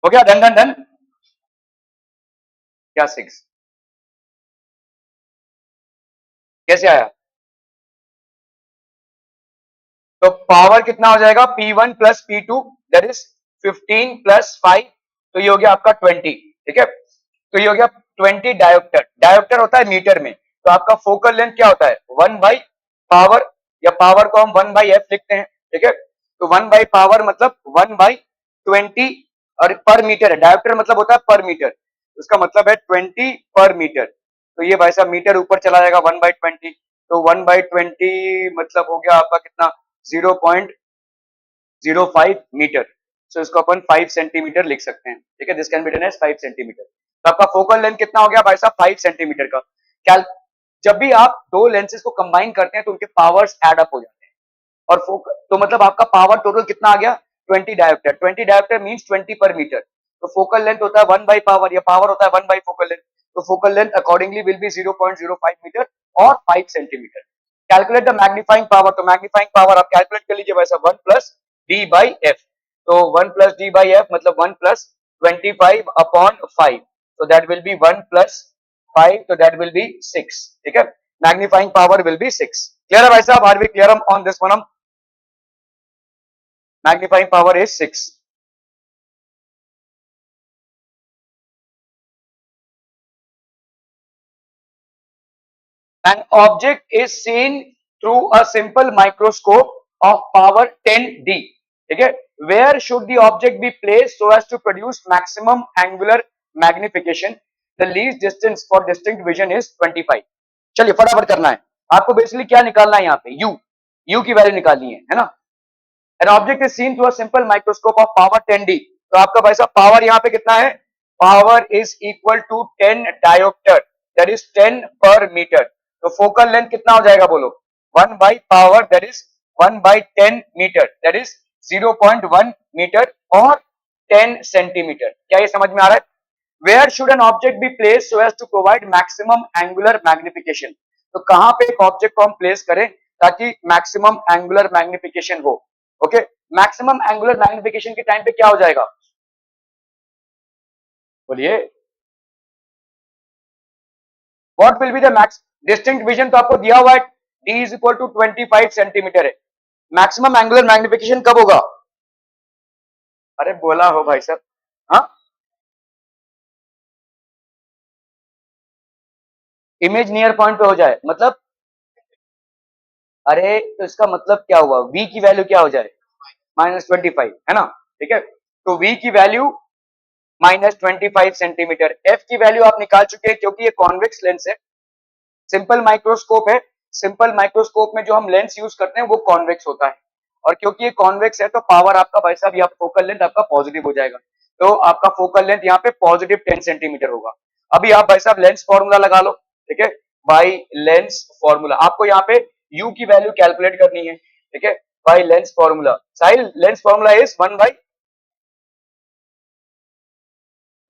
हो गया, डन डन डन, क्या 6 कैसे आया, तो पावर कितना हो जाएगा P1 plus P2 that is 15 plus 5, तो ये हो गया आपका 20, ठीक है। तो ये हो गया 20 डायोप्टर, डायोप्टर होता है मीटर में, तो आपका फोकल लेंथ क्या होता है 1 बाई पावर, या पावर को हम 1 बाई एफ लिखते हैं, ठीक है। तो 1 बाई पावर मतलब 1 बाई 20, और पर मीटर है, डायोप्टर मतलब होता है पर मीटर, उसका मतलब है 20 पर मीटर, तो ये भाई साहब मीटर ऊपर चला जाएगा 1 बाई 20, तो 1 बाई 20 मतलब हो गया आपका कितना 0.05 मीटर, सो इसको अपन 5 सेंटीमीटर लिख सकते हैं, ठीक है। This can be written as 5 centimetre. तो आपका फोकल लेंथ कितना हो गया भाई साहब 5 सेंटीमीटर का। क्या जब भी आप दो लेंसेज को कंबाइन करते हैं तो उनके पावर्स एड अप हो जाते हैं, और फोकल तो मतलब आपका पावर टोटल कितना आ गया 20 डायोप्टर, 20 डायोप्टर मींस 20 पर मीटर, तो फोकल लेंथ होता है 1 बाई पावर, या पावर होता है 1 बाई फोकल लेंथ, तो focal length accordingly will be 0.05 metre और 5 centimetre. Calculate the magnifying power, तो मैग्नीफाइंग पावर आप कैलकुलेट कर लीजिए वैसा 1 प्लस डी बाई एफ, तो 1 प्लस डी बाई एफ मतलब 1 plus 25 upon 5, so that will be 1 plus 5, so that will be 6, ठीक है। Magnifying power will be 6, clear है भाई साहब, are we clear on this one, magnifying power is 6। An object is seen through a simple microscope of power 10D, ठीक है। Where should the object be placed so as to produce maximum angular magnification? The least distance for distinct vision is 25। चलिए फटाफट करना है, आपको basically क्या निकालना है यहाँ पे u की वैल्यू निकालनी है ना। An object is seen through a simple microscope of power 10D, तो आपका भाई साहब पावर यहाँ पे कितना है, power is equal to 10 dioptre, that is 10 per metre, तो फोकल लेंथ कितना हो जाएगा बोलो 1 by power that is 1 by 10 metre, that is 0.1 metre और 10 सेंटीमीटर। क्या ये समझ में आ रहा है? Where should an object be place so as to provide maximum angular magnification, तो कहां पे एक ऑब्जेक्ट को हम प्लेस करें ताकि मैक्सिमम एंगुलर मैग्निफिकेशन हो। ओके, मैक्सिमम एंगुलर मैग्निफिकेशन के टाइम पे क्या हो जाएगा, बोलिए, what will be the max distinct vision, तो आपको दिया हुआ है D is equal to 25 centimetre है। मैक्सिमम एंगुलर मैग्निफिकेशन कब होगा? अरे बोला हो भाई साहब। हाँ, इमेज नियर पॉइंट पे हो जाए मतलब, अरे तो इसका मतलब क्या हुआ, v की वैल्यू क्या हो जाए? -25, है ना? ठीक है, तो v की वैल्यू -25 सेंटीमीटर। f की वैल्यू आप निकाल चुके हैं क्योंकि ये कॉन्वेक्स लेंस है, सिंपल माइक्रोस्कोप है। सिंपल माइक्रोस्कोप में जो हम लेंस यूज करते हैं वो कॉन्वेक्स होता है, और क्योंकि ये कॉन्वेक्स है तो पावर आपका भाई साहब यहाँ फोकल लेंथ आपका पॉजिटिव हो जाएगा, तो आपका फोकल लेंथ यहाँ पे पॉजिटिव 10 सेंटीमीटर होगा। अभी आप भाई साहब लेंस फॉर्मूला लगा लो, ठीक है, बाई लेंस फॉर्मूला आपको यहाँ पे u की वैल्यू कैलकुलेट करनी है, ठीक है, by lens formula. Sahil, lens formula is 1 by,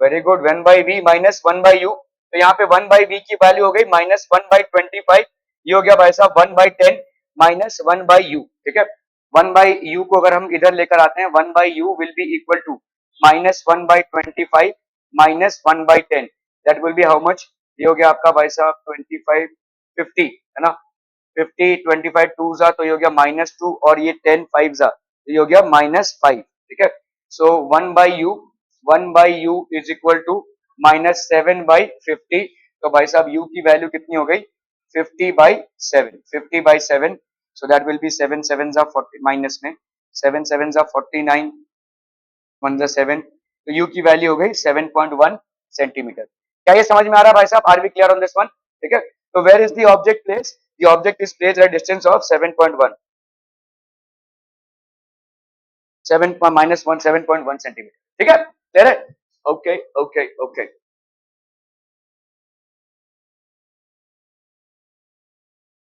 very good, 1 by V minus 1 by U. तो यहाँ पे 1 बाई वी की वैल्यू हो गई -1/25, ये हो गया भाई साहब 1/10 -1/u, ठीक है। 1/u को अगर हम इधर लेकर आते हैं, 1/u will be equal to -1/25 -1/10, that will be how much, ये हो गया आपका भाई साहब 25 50, है ना, 50 25 टू जा तो ये हो गया -2, और ये 10 5 जा तो ये हो गया -5, ठीक है। सो 1/u इज इक्वल टू -7/50, तो भाई साहब u की वैल्यू कितनी हो गई? 50/7, 50/7, सो दैट विल बी 7 7 जा 40, माइनस में 7 7 जा 49, 1 जा 7, तो u की वैल्यू हो गई 7.1 सेंटीमीटर। क्या ये समझ में आ रहा है भाई साहब? Are we clear on this one? ठीक है, तो where is the object place? The object is placed at distance of 7.1, 7 -1 7.1 centimetre, ठीक है, क्लियर है? Okay okay okay.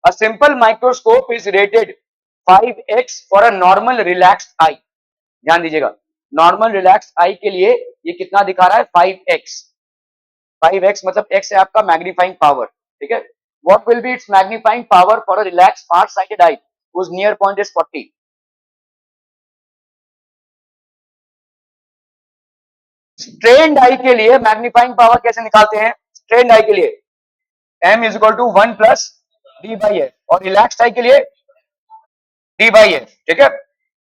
A simple microscope is rated 5x for a normal relaxed eye। ध्यान दीजिएगा, normal relax I के लिए ये कितना दिखा रहा है? 5x। 5x मतलब x है आपका मैग्नीफाइंग पावर, ठीक है। What will be its magnifying power for a relax far sighted eye whose near point is 40? Strained eye के लिए मैग्नीफाइंग पावर कैसे निकालते हैं? स्ट्रेन्ड आई के लिए m is equal to 1 plus D by f, और रिलैक्स्ड आई के लिए डी बाई एफ, ठीक है।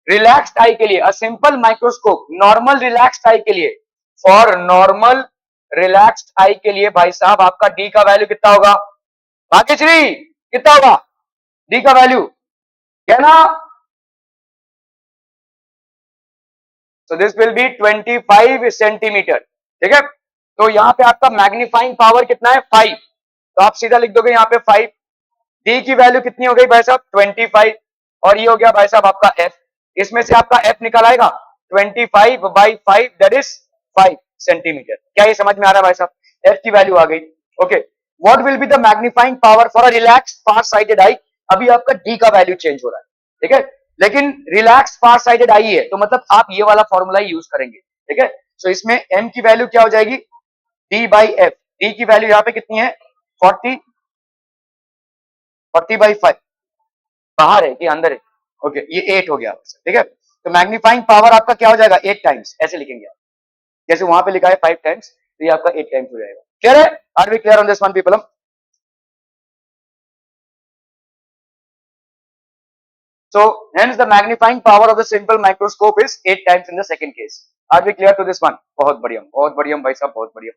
रिलैक्स्ड आई के लिए a simple microscope, normal relaxed eye के लिए, फॉर नॉर्मल रिलैक्स्ड आई के लिए भाई साहब आपका डी का वैल्यू कितना होगा? भाग्यश्री कितना होगा डी का वैल्यू? क्या ना, so this will B 25 centimetre, ठीक है। तो यहां पे आपका मैग्नीफाइंग पावर कितना है? 5, तो आप सीधा लिख दोगे यहां पे 5। डी की वैल्यू कितनी हो गई भाई साहब? 25, और ये हो गया भाई साहब आपका एफ, इसमें से आपका एफ निकल आएगा 25/5, दैट इज 5 सेंटीमीटर। क्या ये समझ में आ रहा है भाई साहब? एफ की वैल्यू आ गई, okay. What will be the magnifying power for a relax far sighted eye? अभी आपका डी का वैल्यू चेंज हो रहा है, ठीक है, लेकिन रिलैक्स फार साइटेड आई है तो मतलब आप ये वाला फॉर्मूला यूज करेंगे, ठीक है। सो इसमें एम की वैल्यू क्या हो जाएगी? D by F. डी की वैल्यू यहाँ पे कितनी है? 40/5, बाहर है कि अंदर है? ओके, ये 8 हो गया, ठीक है। तो मैग्नीफाइंग पावर आपका क्या हो जाएगा? 8 टाइम्स, ऐसे लिखेंगे आप, जैसे वहां पे लिखा है 5 टाइम्स, तो ये आपका 8 टाइम्स हो जाएगा। क्लियर है? Are we clear on this one people? So hence the magnifying power of the simple microscope is 8 times in the second case. Are we clear to this one? बहुत बढ़िया भाई साहब, बहुत बढ़िया।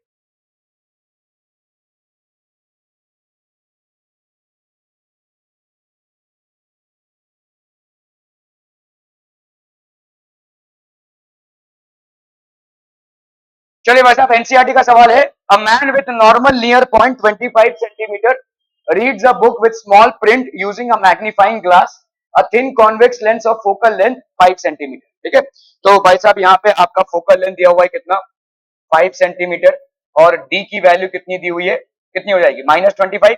चलिए भाई साहब, एनसीईआरटी का सवाल है, a man with normal near point 25 centimetre reads a book with small print using a magnifying glass, a thin convex lens of focal length 5 centimetre, ठीक है। तो भाई साहब यहाँ पे आपका फोकल लेंथ दिया हुआ है कितना? 5 सेंटीमीटर, और डी की वैल्यू कितनी दी हुई है? कितनी हो जाएगी? -25,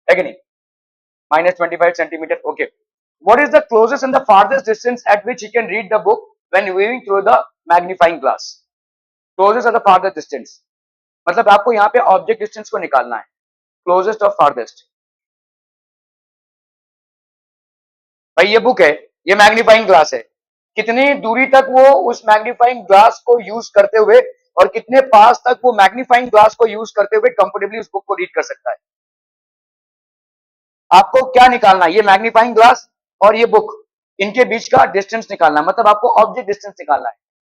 है कि नहीं? -25 centimetre, okay. What is the closest and the farthest distance at which he can read the book when viewing through the magnifying glass? Closest or the farthest distance, मतलब आपको यहाँ पे ऑब्जेक्ट डिस्टेंस को निकालना है, क्लोजेस्ट और farthest. भाई ये बुक है, ये मैग्नीफाइंग ग्लास है, कितनी दूरी तक वो उस मैग्नीफाइंग ग्लास को यूज करते हुए और कितने पास तक वो मैग्नीफाइंग ग्लास को यूज करते हुए कंफर्टेबली उस बुक को रीड कर सकता है। आपको क्या निकालना है, ये मैग्नीफाइंग ग्लास और ये बुक, इनके बीच का डिस्टेंस निकालना है, मतलब आपको ऑब्जेक्ट डिस्टेंस निकालना है।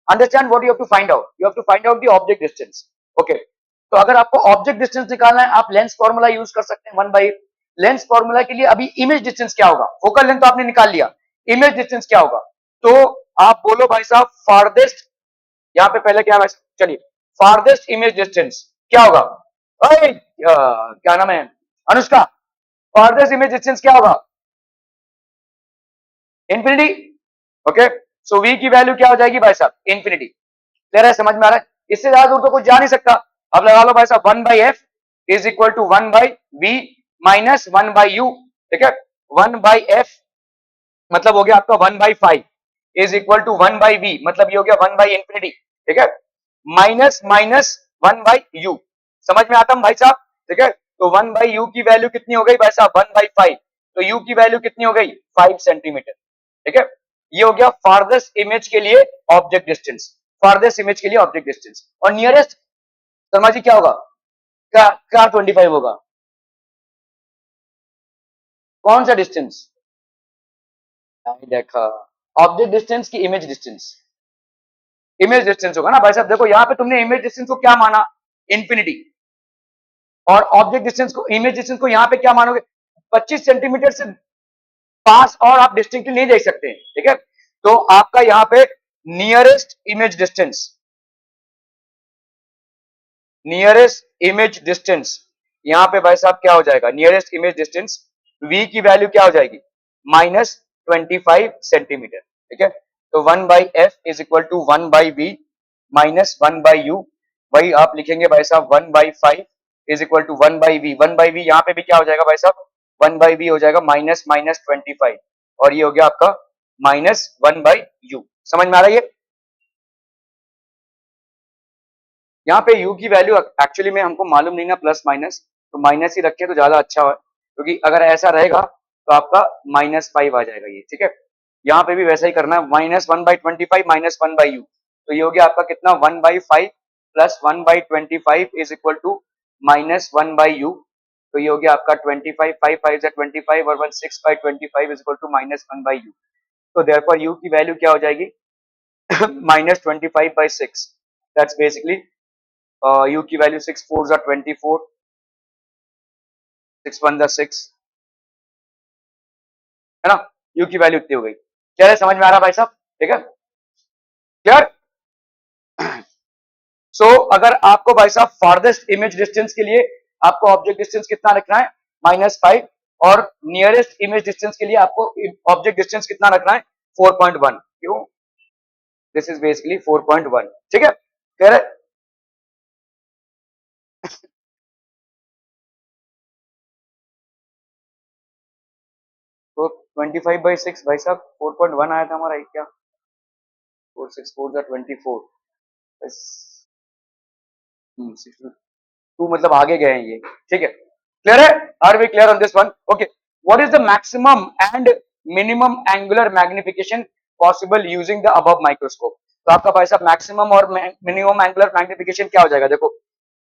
Understand what you have to find out, you have to find out the object distance. Okay, तो अगर आपको ऑब्जेक्ट डिस्टेंस निकालना है, आप लेंस फॉर्मूला यूज कर सकते हैं 1 बाई। लेंस फॉर्मूला के लिए अभी इमेज डिस्टेंस क्या होगा, फोकल लेंथ तो आपने निकाल लिया, इमेज डिस्टेंस क्या होगा, तो आप बोलो भाई साहब फारदेस्ट, यहां पे पहले क्या है, चलिए फारदेस्ट इमेज डिस्टेंस क्या होगा, क्या नाम है अनुष्का, फारदेस्ट इमेज डिस्टेंस क्या होगा, इंफिनिटी। ओके, सो v की वैल्यू क्या हो जाएगी भाई साहब, इंफिनिटी। क्लियर है, समझ में आ रहा है, इससे ज्यादा दूर तो कुछ जा नहीं सकता। अब लगा लो भाई साहब 1/f is equal to 1/v minus 1/u, ठीक है, 1/f मतलब हो गया आपका 1/5 इज इक्वल टू 1/v, मतलब ये हो गया 1/इंफिनिटी, ठीक है, माइनस माइनस 1/u, समझ में आता है भाई साहब, ठीक है। तो 1/u की वैल्यू कितनी हो गई भाई साहब, 1/5, तो u की वैल्यू कितनी हो गई, 5 सेंटीमीटर, ठीक है। ये हो गया फारदेस्ट इमेज के लिए ऑब्जेक्ट डिस्टेंस, फारदेस्ट इमेज के लिए ऑब्जेक्ट डिस्टेंस। और नियरेस्ट शर्मा जी क्या होगा, क्या 25 होगा, कौन सा डिस्टेंस, देखा, ऑब्जेक्ट डिस्टेंस की इमेज डिस्टेंस, इमेज डिस्टेंस होगा ना भाई साहब। देखो यहाँ पे तुमने इमेज डिस्टेंस को क्या माना, इंफिनिटी, और ऑब्जेक्ट डिस्टेंस को, इमेज डिस्टेंस को यहाँ पे क्या मानोगे, 25 सेंटीमीटर से पास, और आप डिस्टिंक्टली नहीं देख सकते, ठीक है। तो आपका यहाँ पे nearest image distance, nearest image distance यहां पे भाई साहब क्या हो जाएगा, नियरेस्ट इमेज डिस्टेंस v की वैल्यू क्या हो जाएगी, -25 सेंटीमीटर, ठीक है। तो 1/f is equal to 1/v minus 1/u, वही आप लिखेंगे भाई साहब 1/5 is equal to 1/v, 1/v यहाँ पे भी क्या हो जाएगा भाई साहब, 1/v हो जाएगा माइनस माइनस 25, और ये हो गया आपका -1/u। समझ में आ रहा है ये, यहाँ पे u की वैल्यू एक्चुअली में हमको मालूम नहीं ना, प्लस माइनस, तो माइनस ही रखे तो ज्यादा अच्छा है, क्योंकि अगर ऐसा रहेगा तो आपका -5 आ जाएगा ये, ठीक है। यहाँ पे भी वैसा ही करना है, -1/25 माइनस 1/u, तो ये हो गया आपका कितना, 1/5 plus 1/25 is equal to -1/u, तो ये हो गया आपका 25, 5 5 से 25 और 6/25 इज इक्वल टू -1/u। तो देयरफॉर u की वैल्यू क्या हो जाएगी, -25/6, दैट्स बेसिकली u की वैल्यू 6 4 जा 24, 6 1 जा 6, है ना, u की वैल्यू इतनी हो गई। क्या है, समझ में आ रहा भाई साहब, ठीक है, क्लियर। सो अगर आपको भाई साहब फारदेस्ट इमेज डिस्टेंस के लिए आपको ऑब्जेक्ट डिस्टेंस कितना रखना है, -5, और नियरेस्ट इमेज डिस्टेंस के लिए आपको ऑब्जेक्ट डिस्टेंस कितना रखना है, 4.1, क्यों, दिस इज बेसिकली 4.1, ठीक है, क्लियर है। तो 25/6 भाई साहब 4.1 आया था हमारा, क्या 4 6 4 जा 24, 2 मतलब आगे गए हैं ये, ठीक है, क्लियर है, are we clear on this one, okay. What is the maximum and minimum angular magnification possible using the above microscope. तो आपका भाई साहब मैक्सिमम और मिनिमम एंगुलर मैग्निफिकेशन क्या हो जाएगा, देखो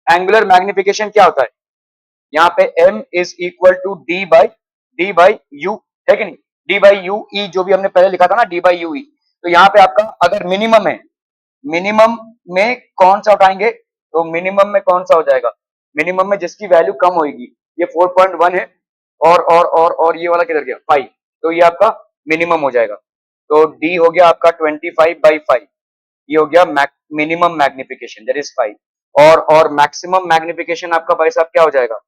एंगुलर मैग्निफिकेशन क्या होता है, यहाँ पे m is equal to D by u, है कि नहीं, डी बाई यू ई, जो भी हमने पहले लिखा था ना, डी बाई यू ई। तो यहाँ पे आपका अगर मिनिमम है, मिनिमम में कौन सा उठाएंगे, तो मिनिमम में कौन सा हो जाएगा, मिनिमम में जिसकी वैल्यू कम होगी, ये 4.1 है, और ये वाला किधर गया 5, तो ये आपका मिनिमम हो जाएगा। तो d हो गया आपका 25/5, ये हो गया मिनिमम मैग्निफिकेशन, दैट इज 5, और मैक्सिमम मैग्निफिकेशन आपका भाई साहब क्या हो जाएगा,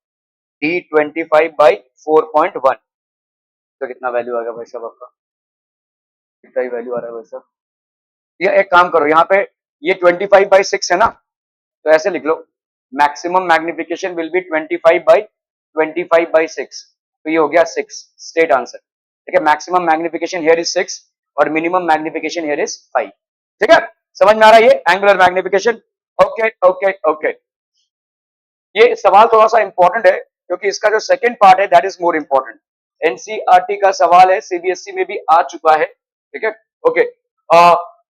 d 25/4.1, तो कितना वैल्यू आ गया भाई साहब आपका, कितना ही वैल्यू आ रहा है भाई साहब, ये एक काम करो, यहाँ पे ये 25/6 है ना, तो ऐसे लिख लो, मैक्सिमम मैग्निफिकेशन विल बी 25/6, तो ये हो गया 6, स्ट्रेट आंसर, ठीक है। मैक्सिमम मैग्निफिकेशन हियर इज 6 और मिनिमम मैग्निफिकेशन हियर इज 5, ठीक है, समझ में आ रहा है ये angular magnification, okay okay okay. ये सवाल थोड़ा सा इंपॉर्टेंट है, क्योंकि इसका जो सेकंड पार्ट है that is more important, NCERT का सवाल है, सीबीएसई में भी आ चुका है, ठीक है, okay.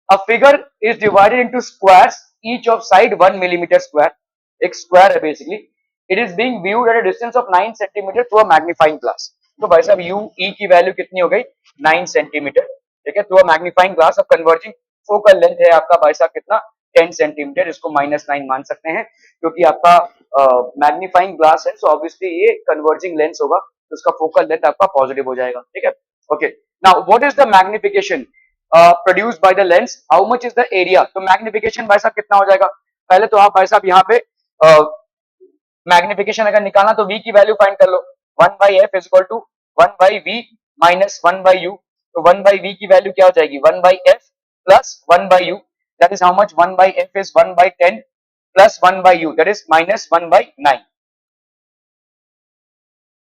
A figure is divided into squares, each of side 1 mm square. एक square है basically. It is being viewed at a distance of 9 cm through a magnifying glass. तो भाई साहब u e की वैल्यू कितनी हो गई 9 सेंटीमीटर, ठीक है, through a magnifying glass of converging focal length है आपका भाई साहब कितना 10 सेंटीमीटर, इसको -9 मान सकते हैं क्योंकि आपका मैग्नीफाइंग ग्लास है, सो ऑब्वियसली ये कन्वर्जिंग लेंस होगा तो उसका फोकल लेंथ आपका पॉजिटिव हो जाएगा, ठीक है। Okay, now what is the magnification produced by the lens, how much is the area, तो मैग्निफिकेशन भाई साहब कितना हो जाएगा, पहले तो आप भाई साहब यहाँ पे मैग्निफिकेशन अगर निकालना तो v की वैल्यू फाइंड कर लो, 1/f is equal to 1/v minus 1/u, तो 1/v की वैल्यू क्या हो जाएगी 1/f plus 1/u, that is how much 1/f is 1/10 plus 1/u that is minus 1/9,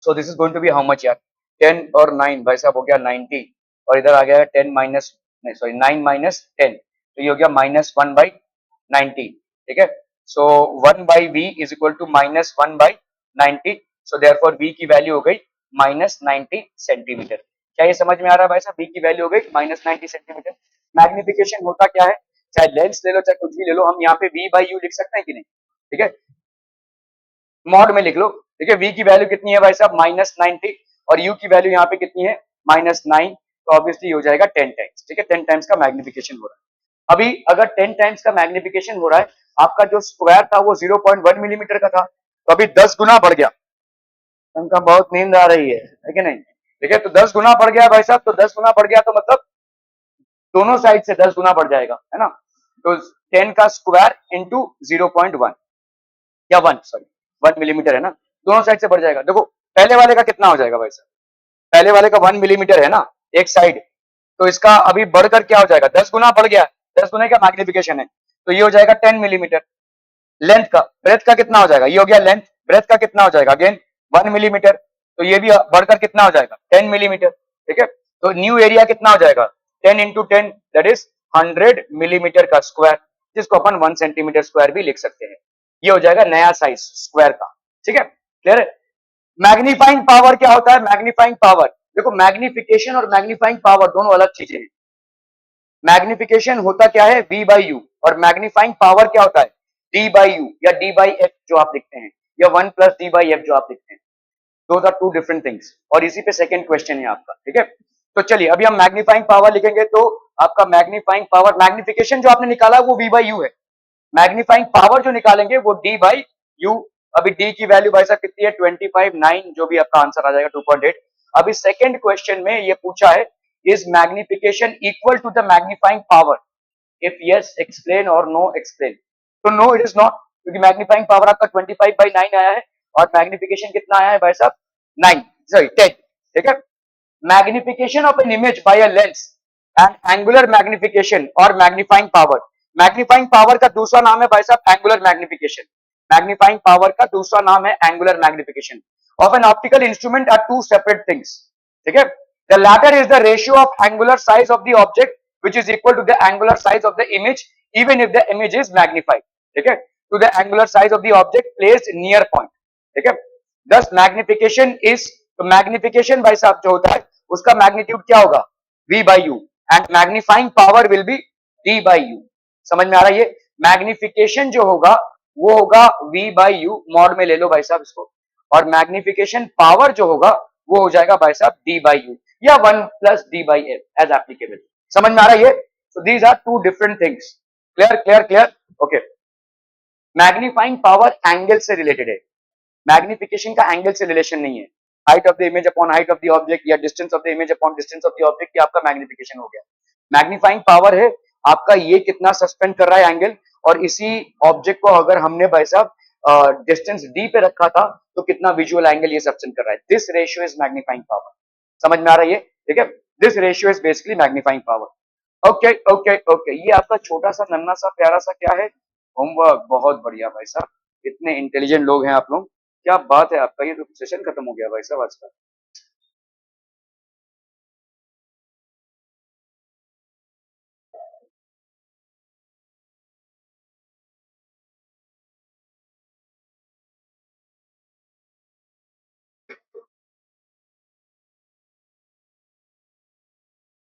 so this is going to be how much यार 10 और 9 भाई साहब हो गया 90 और इधर आ गया 10 माइनस नहीं सॉरी 9 माइनस 10, तो ये हो गया -1/90, ठीक है। So 1/v is equal to -1/90, so therefore v की वैल्यू हो गई -90 सेंटीमीटर। क्या ये समझ में आ रहा है भाई साहब, v की वैल्यू हो गई -90 सेंटीमीटर। मैग्निफिकेशन होता क्या है, चाहे लेंस ले लो चाहे कुछ भी ले लो, हम यहाँ पे v बाई यू लिख सकते हैं कि नहीं, ठीक है, मॉड में लिख लो, ठीक है। v की वैल्यू कितनी है भाई साहब -90 और u की वैल्यू यहाँ पे कितनी है -9, तो ऑब्वियसली हो जाएगा 10 टाइम्स, ठीक है, 10 टाइम्स का मैग्निफिकेशन हो रहा है। अभी अगर 10 टाइम्स का मैग्निफिकेशन हो रहा है, आपका जो स्क्वायर था वो 0.1 मिलीमीटर का था, तो अभी 10 गुना बढ़ गया, उनका बहुत नींद आ रही है कि नहीं, ठीक है, तो 10 गुना बढ़ गया भाई साहब, तो 10 गुना बढ़ गया तो मतलब दोनों साइड से 10 गुना बढ़ जाएगा, है ना, तो 10 का स्क्वायर इंटू 0.1 या 1 सॉरी 1 मिलीमीटर है ना, दोनों साइड से बढ़ जाएगा। देखो पहले वाले का कितना हो जाएगा भाई साहब, पहले वाले का 1 मिलीमीटर है ना एक साइड, तो इसका अभी बढ़कर क्या हो जाएगा 10 गुना बढ़ गया, 10 गुना का मैग्निफिकेशन है, तो ये हो जाएगा 10 मिलीमीटर। लेंथ का ब्रेथ का कितना हो जाएगा, ये हो गया लेंथ, ब्रेथ का कितना हो जाएगा अगेन 1 मिलीमीटर, तो ये भी बढ़कर कितना हो जाएगा 10 मिलीमीटर, ठीक है। तो न्यू एरिया कितना हो जाएगा 10 इंटू 10 दैट इज 100 मिलीमीटर का स्क्वायर, जिसको अपन 1 सेंटीमीटर स्क्वायर भी लिख सकते हैं, ये हो जाएगा नया साइज स्क्वायर का, ठीक है, क्लियर है। मैग्नीफाइंग पावर क्या होता है, मैग्नीफाइंग पावर देखो, मैग्निफिकेशन और मैग्नीफाइंग पावर दोनों अलग चीजें हैं। मैग्निफिकेशन होता क्या है v बाई यू, और मैग्नीफाइंग पावर क्या होता है d बाई यू या d बाई एफ जो आप लिखते हैं, या 1 प्लस d बाई एफ जो आप लिखते हैं, दो आर टू डिफरेंट थिंग्स, और इसी पे सेकंड क्वेश्चन है आपका, ठीक है। तो चलिए अभी हम मैग्नीफाइंग पावर लिखेंगे, तो आपका मैग्नीफाइंग पावर, मैग्निफिकेशन जो आपने निकाला वो v बाई यू है, मैग्नीफाइंग पावर जो निकालेंगे वो d बाई यू। अभी d की वैल्यू भाई साहब कितनी है 25 9, जो भी आपका आंसर आ जाएगा 2.8। अभी सेकंड क्वेश्चन में ये पूछा है is magnification equal to the magnifying power, if yes explain और नो एक्सप्लेन, तो नो इट इज नॉट, क्योंकि मैग्नीफाइंग पावर आपका 25/9 आया है और मैग्निफिकेशन कितना आया है भाई साहब 9 सॉरी 10, ठीक है। Magnification of an image by a lens and angular magnification और मैग्नीफाइंग पावर, मैग्नीफाइंग पावर का दूसरा नाम है भाई साहब एंगुलर मैग्निफिकेशन, मैग्नीफाइंग पावर का दूसरा नाम है angular magnification of an optical instrument are two separate things, ठीक है। The latter is the ratio of angular size of the object which is equal to the angular size of the image even if the image is magnified, ठीक है, to the angular size of the object placed near point, ठीक है। thus magnification is, तो magnification भाई साहब जो होता है उसका मैग्नीट्यूड क्या होगा v by u and magnifying power will be d by u, समझ में आ रहा है, ये मैग्निफिकेशन जो होगा वो होगा v by u, मॉड में ले लो भाई साहब इसको, और मैग्निफिकेशन पावर जो होगा वो हो जाएगा भाई साहब d by u या 1 plus d by f as applicable, समझ में आ रहा है ये, so these are two different things, clear clear clear, okay. Magnifying power angle से रिलेटेड है, मैग्निफिकेशन का एंगल से रिलेशन नहीं है, height of the image upon height of the object या distance of the image upon distance of the object, ये आपका magnification हो गया। मैग्नीफाइंग पावर है आपका ये कितना सस्पेंड कर रहा है एंगल, और इसी ऑब्जेक्ट को अगर हमने भाई साहब डिस्टेंस डी पे रखा था तो कितना विजुअल एंगल ये सस्पेंड कर रहा है, this ratio is magnifying power, समझ में आ रहा है ये, ठीक है, this ratio is basically magnifying power. Okay okay okay, ये आपका छोटा सा नन्ना सा प्यारा सा क्या है होमवर्क, बहुत बढ़िया भाई साहब, इतने इंटेलिजेंट लोग हैं आप लोग, क्या बात है आपका, ये तो सेशन खत्म हो गया भाई साहब आज का।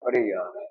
अरे यार